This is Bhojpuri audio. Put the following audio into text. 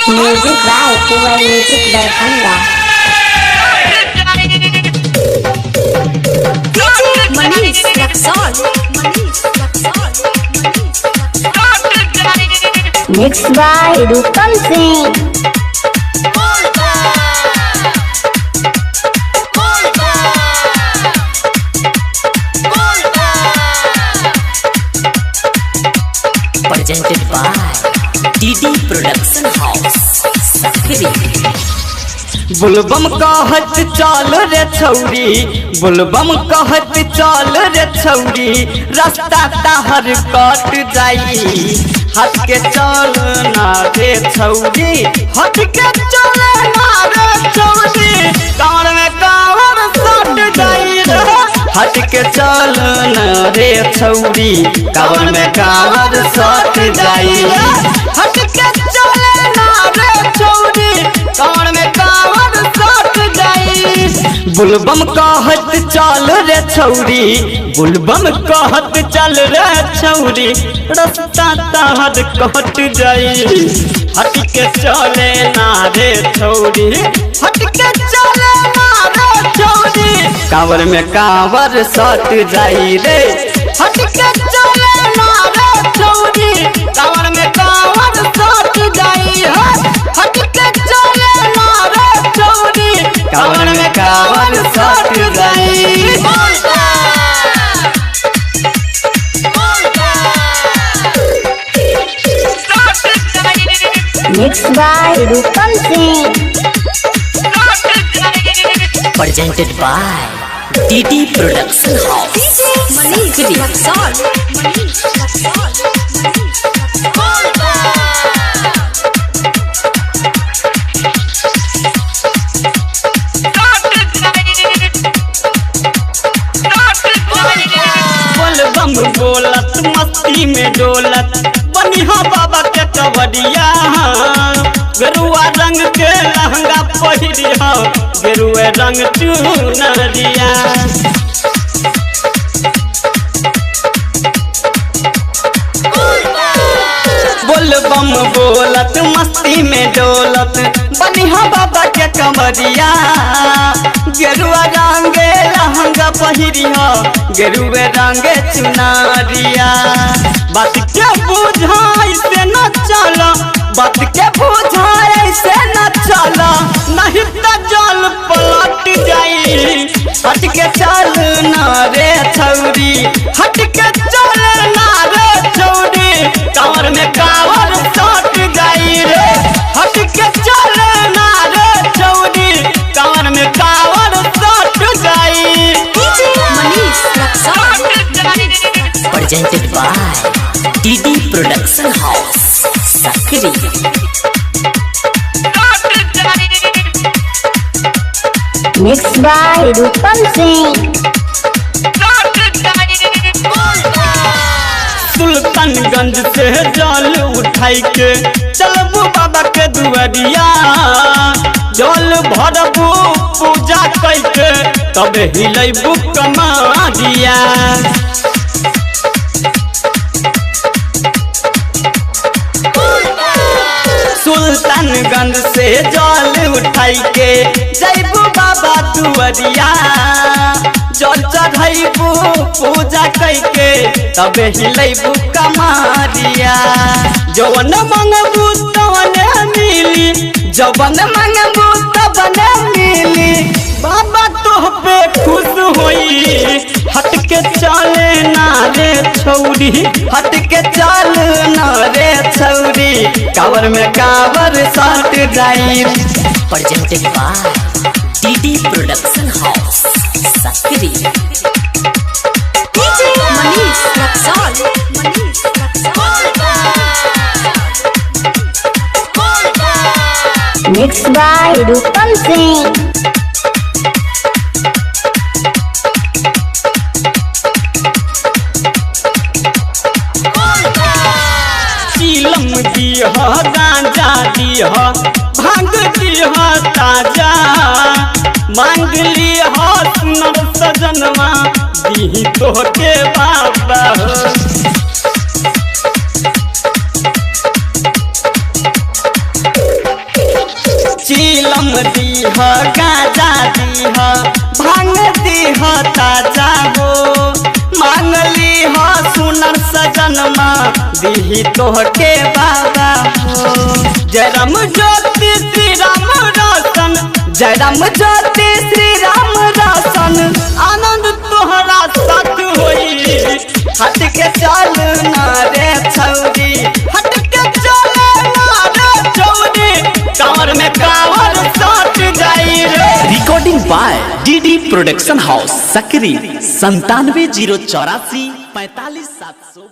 म्यूजिक बाय केवल music Darbhanga. Manish Raxaul mix by Rupam Singh. presented by DD Production House Sakri। बुलबम कहत चल रे छौरी, बुलबम कहत चल रे छौरी, रास्ता ताहर कट जाई। हट के चल ना रे छौरी, हट के चल ना रे छौरी, कांवर में कांवर सट जाई रे। हट के चल ना रे छौरी, कांवर में कांवर सट जाई। हट के चल ना रे छौरी, कांवर में कांवर सट जाई। बुलबम कहत चल रे छौरी, बुलबम कहत चल रे छौरी, रास्ता ताहर कट जाई। हट के चले ना रे छौरी, हट के चले ना रे छौरी, कांवर में कांवर सट जाई रे। हट के चले ना रे छौरी, कांवर में कांवर सट जाई। हट के चले ना रे छौरी, कांवर में कांवर सट जाई। Mix by Rupam Singh. presented by DD Production House Manish Sakri। Raxaul बोलबम बोलत मस्ती में डोलत, बनिहा बाबा के कवरिया। गेरुआ रंग के लहंगा पहिरिया, गेरुए रंग चुनरिया। बोलबम बोलत मस्ती में डोलत, बनिहा बाबा के कमरिया। गेरुआ रंगे लहंगा पहिरिया, गेरुए रंगे चुनरिया। बात के बुझाई से न चला, बात के बुझाई से न चला, नहीं तो जल पलट जाई। हट के चल ना रे छौरी, हट के चल ना रे छौरी, कांवर में कांवर सट जाई रे। हट के चल ना रे छौरी, कांवर में कांवर सट जाई। Manish Raxaul presented by DD Production House Sakri। Mix by Rupam Singh. Sultanganj से जल उठाई के चलबू बाबा के दुआरिया। जल भरबू पूजा कैके, तब हिलैबू कमारिया। सुल्तानगंज से जल उठाई के जैबू बाबा दुआरिया। जल चढ़ैबू पूजा कैके, तब हिलैबू कमारिया। जवन मंगबू तवन मिली, जवन मंगबू तवन मिली, बाबा तोह पे खुश होई। हट के चले ना रे छौरी, हट के चल ना रे छौरी, कांवर में कांवर सट जाई। presented by DD Production House Sakri। Manish Raxaul mix by Rupam Singh. चीलम दीह, गांजा दीह, भांग दीह ताजा। मांग लीह सुनर सजनवा, दी तोहके बाबा। दीह गाजा दीह भांग दीह ताजा हो मांगली हो सुनर सजनमा दीही तोहके बाबा हो जय राम ज्योति श्री राम रोशन जय राम ज्योति श्री राम रोशन आनंद तोहरा साथ होई हट के चल ना रे छौरी हट के चल ना रे छौरी कांवर में कांवर साथ जाई रे। Recording by DD production house Sakri 97 084 45 700।